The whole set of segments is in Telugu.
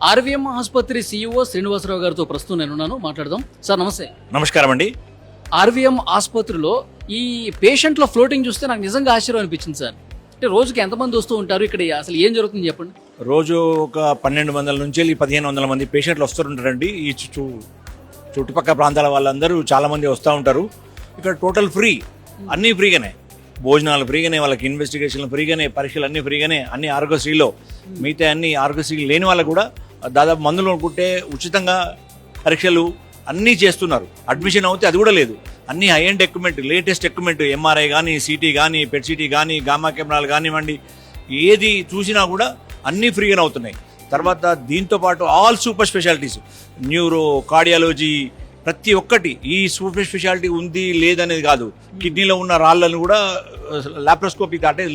ఆర్వీఎం ఆసుపత్రి CEO శ్రీనివాసరావు గారితో ప్రస్తుతం నేనున్నాను. మాట్లాడదాం. సార్ నమస్తే. నమస్కారం అండి. ఆర్వీఎం ఆసుపత్రిలో ఈ పేషెంట్ల ఫ్లోటింగ్ చూస్తే నాకు నిజంగా ఆశ్చర్యం అనిపించింది సార్. అంటే రోజుకి ఎంతమంది వస్తూ ఉంటారు, ఇక్కడ అసలు ఏం జరుగుతుంది చెప్పండి. రోజు ఒక 1200 నుంచి 1500 మంది పేషెంట్లు వస్తుంటారండి. ఈ చుట్టుపక్కల ప్రాంతాల వాళ్ళందరూ చాలా మంది వస్తూ ఉంటారు. ఇక్కడ టోటల్ ఫ్రీ, అన్నీ ఫ్రీగానే, భోజనాలు ఫ్రీగానే, వాళ్ళకి ఇన్వెస్టిగేషన్లు ఫ్రీగానే, పరీక్షలు అన్నీ ఫ్రీగానే, అన్ని ఆరోగ్యశ్రీలో. మిగతా అన్ని ఆరోగ్యశ్రీ లేని వాళ్ళకు కూడా దాదాపు మందులు అనుకుంటే ఉచితంగా పరీక్షలు అన్నీ చేస్తున్నారు. అడ్మిషన్ అవుతే అది కూడా లేదు. అన్ని high end equipment, latest equipment, MRI కానీ, సిటీ కానీ, పెట్ సిటీ కానీ, గామా కెమెరాలు కానివ్వండి, ఏది చూసినా కూడా అన్నీ ఫ్రీగానే అవుతున్నాయి. తర్వాత దీంతో పాటు all super specialities, neuro, cardiology, ప్రతి ఒక్కటి ఈ సూపర్ స్పెషాలిటీ ఉంది లేదనేది కాదు. కిడ్నీలో ఉన్న రాళ్ళను కూడా లాప్రోస్కోపిక్ అంటే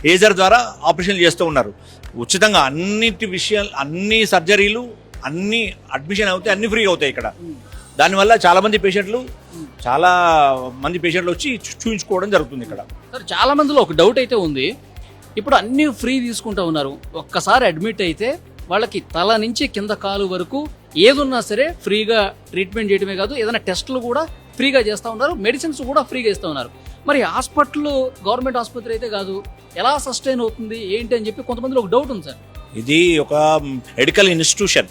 లేజర్ ద్వారా ఆపరేషన్ చేస్తూ ఉన్నారు ఉచితంగా. అన్నిటి విషయాలు, అన్ని సర్జరీలు, అన్ని అడ్మిషన్ అవుతాయి, అన్ని ఫ్రీగా అవుతాయి ఇక్కడ. దానివల్ల చాలా మంది పేషెంట్లు వచ్చి చూపించుకోవడం జరుగుతుంది ఇక్కడ. సార్ చాలా మందిలో ఒక డౌట్ అయితే ఉంది. ఇప్పుడు అన్ని ఫ్రీ తీసుకుంటా ఉన్నారు. ఒక్కసారి అడ్మిట్ అయితే వాళ్ళకి తల నుంచి కింద కాలు వరకు ఏదున్నా సరే ఫ్రీగా ట్రీట్మెంట్ చేయడమే కాదు, ఏదైనా టెస్టులు కూడా ఫ్రీగా చేస్తూ ఉన్నారు, మెడిసిన్స్ కూడా ఫ్రీగా ఇస్తూ ఉన్నారు. మరి హాస్పిటల్ గవర్నమెంట్ ఆసుపత్రి అయితే కాదు, ఎలా సస్టైన్ అవుతుంది ఏంటి అని చెప్పి కొంతమందిలో ఒక డౌట్ ఉంది సార్. ఇది ఒక మెడికల్ ఇన్స్టిట్యూషన్.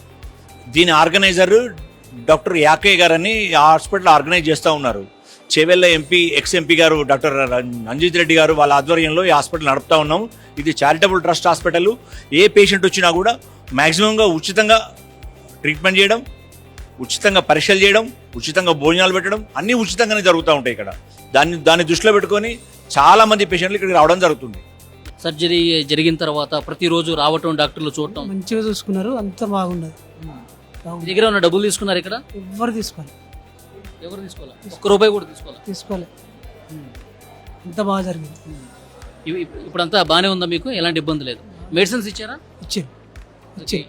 దీని ఆర్గనైజర్ డాక్టర్ యాకే గారని ఆ హాస్పిటల్ ఆర్గనైజ్ చేస్తూ ఉన్నారు. చేవెళ్ళ ఎక్స్ ఎంపీ గారు డాక్టర్ రంజిత్ రెడ్డి గారు వాళ్ళ ఆధ్వర్యంలో ఈ హాస్పిటల్ నడుపుతా ఉన్నాం. ఇది చారిటబుల్ ట్రస్ట్ హాస్పిటల్. ఏ పేషెంట్ వచ్చినా కూడా మ్యాక్సిమంగా ఉచితంగా ట్రీట్మెంట్ చేయడం, ఉచితంగా పరీక్షలు చేయడం, ఉచితంగా భోజనాలు పెట్టడం, అన్నీ ఉచితంగానే జరుగుతూ ఉంటాయి ఇక్కడ. దాన్ని దృష్టిలో పెట్టుకొని చాలా మంది పేషెంట్లు ఇక్కడికి రావడం జరుగుతుంది. సర్జరీ జరిగిన తర్వాత ప్రతిరోజు రావటం, డాక్టర్లు చూడటం మంచిగా చూసుకున్నారు, అంత బాగున్నది. మీ దగ్గర ఉన్న డబ్బులు తీసుకున్నారు ఇక్కడ? ఎవరు తీసుకోవాలి, ఎవరు తీసుకోవాలి? ఒక్క రూపాయి కూడా తీసుకోవాలి. అంత బాగా జరిగింది. ఇప్పుడంతా బాగానే ఉందా? మీకు ఎలాంటి ఇబ్బంది లేదు? మెడిసిన్స్ ఇచ్చారా? ఇచ్చారు.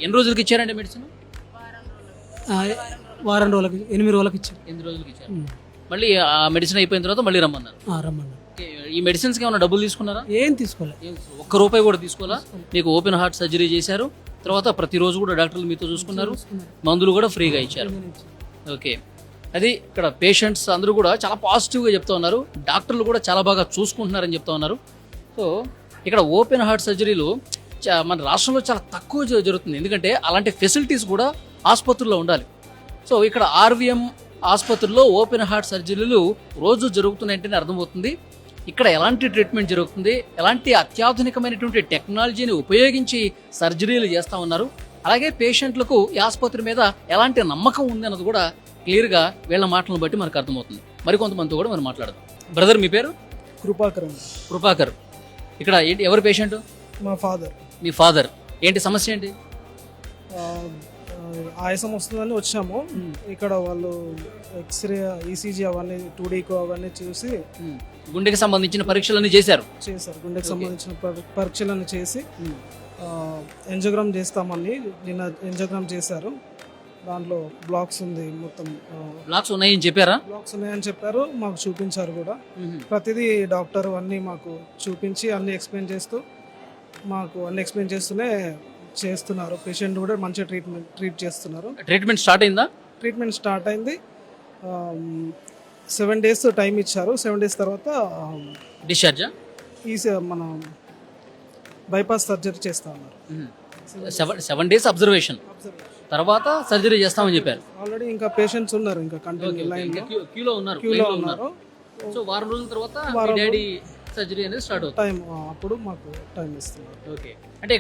ఎన్ని రోజులకి ఇచ్చారండి మెడిసిన్? వారం రోజులకి, 8 రోజులకి ఇచ్చారు. 8 రోజులకి ఇచ్చారు. మళ్ళీ ఆ మెడిసిన్ అయిపోయిన తర్వాత మళ్ళీ రమ్మన్నారు. రమ్మన్నారు. ఈ మెడిసిన్స్కి ఏమైనా డబ్బులు తీసుకున్నారా? ఏం తీసుకోవాలి. ఒక్క రూపాయి కూడా తీసుకోవాలా? మీకు ఓపెన్ హార్ట్ సర్జరీ చేశారు, తర్వాత ప్రతిరోజు కూడా డాక్టర్లు మీతో చూసుకున్నారు, మందులు కూడా ఫ్రీగా ఇచ్చారు. ఓకే, అది ఇక్కడ పేషెంట్స్ అందరూ కూడా చాలా పాజిటివ్గా చెప్తా ఉన్నారు. డాక్టర్లు కూడా చాలా బాగా చూసుకుంటున్నారని చెప్తా ఉన్నారు. సో ఇక్కడ ఓపెన్ హార్ట్ సర్జరీలు మన రాష్ట్రంలో చాలా తక్కువ జరుగుతుంది, ఎందుకంటే అలాంటి ఫెసిలిటీస్ కూడా ఆసుపత్రుల్లో ఉండాలి. సో ఇక్కడ ఆర్వీఎం ఆసుపత్రిలో ఓపెన్ హార్ట్ సర్జరీలు రోజు జరుగుతున్నాయంటేనే అర్థమవుతుంది ఇక్కడ ఎలాంటి ట్రీట్మెంట్ జరుగుతుంది, ఎలాంటి అత్యాధునికమైనటువంటి టెక్నాలజీని ఉపయోగించి సర్జరీలు చేస్తూ ఉన్నారు. అలాగే పేషెంట్లకు ఈ ఆసుపత్రి మీద ఎలాంటి నమ్మకం ఉంది అన్నది కూడా క్లియర్గా వీళ్ళ మాటలను బట్టి మనకు అర్థమవుతుంది. మరికొంతమందితో కూడా మనం మాట్లాడదాం. బ్రదర్, మీ పేరు? కృపాకర్. ఇక్కడ ఏంటి, ఎవరు పేషెంట్? మా ఫాదర్. మీ ఫాదర్. ఏంటి సమస్య ఏంటి? ఆయాసం వస్తుందని వచ్చాము. ఇక్కడ వాళ్ళు ఎక్స్రే, ఈసీజీ అవన్నీ 2D అవన్నీ చూసి గుండెకి సంబంధించిన పరీక్షలన్నీ చేశారు. గుండెకి సంబంధించిన పరీక్షలన్నీ చేసి ఎంజోగ్రామ్ చేస్తామని నిన్న ఎంజోగ్రామ్ చేశారు. దాంట్లో బ్లాక్స్ ఉంది, మొత్తం బ్లాక్స్ ఉన్నాయని చెప్పారా? బ్లాక్స్ ఉన్నాయని చెప్పారు, మాకు చూపించారు కూడా. ప్రతిదీ డాక్టర్ అన్నీ మాకు చూపించి అన్ని ఎక్స్ప్లెయిన్ చేస్తూనే చేస్తున్నారు. పేషెంట్ కూడా మంచిగా ట్రీట్ చేస్తున్నారు. ట్రీట్మెంట్ స్టార్ట్ అయిందా? ట్రీట్మెంట్ స్టార్ట్ అయింది. 7 days టైం ఇచ్చారు. 7 days తర్వాత డిశ్చార్జా? మన బైపాస్ సర్జరీ చేస్తా ఉన్నారు. 7 days అబ్జర్వేషన్ తర్వాత సర్జరీ చేస్తామని చెప్పారు. ఆల్రెడీ ఇంకా పేషెంట్స్ ఉన్నారు, ఇంకా కంటిన్యూ లైన్ క్యూలో ఉన్నారు. సో వారం రోజుల తర్వాత డాడీ సర్జరీ అనేది స్టార్ట్ అవుతుంది. అప్పుడు మాకు టైం ఇస్తున్నారు. ఓకే, అంటే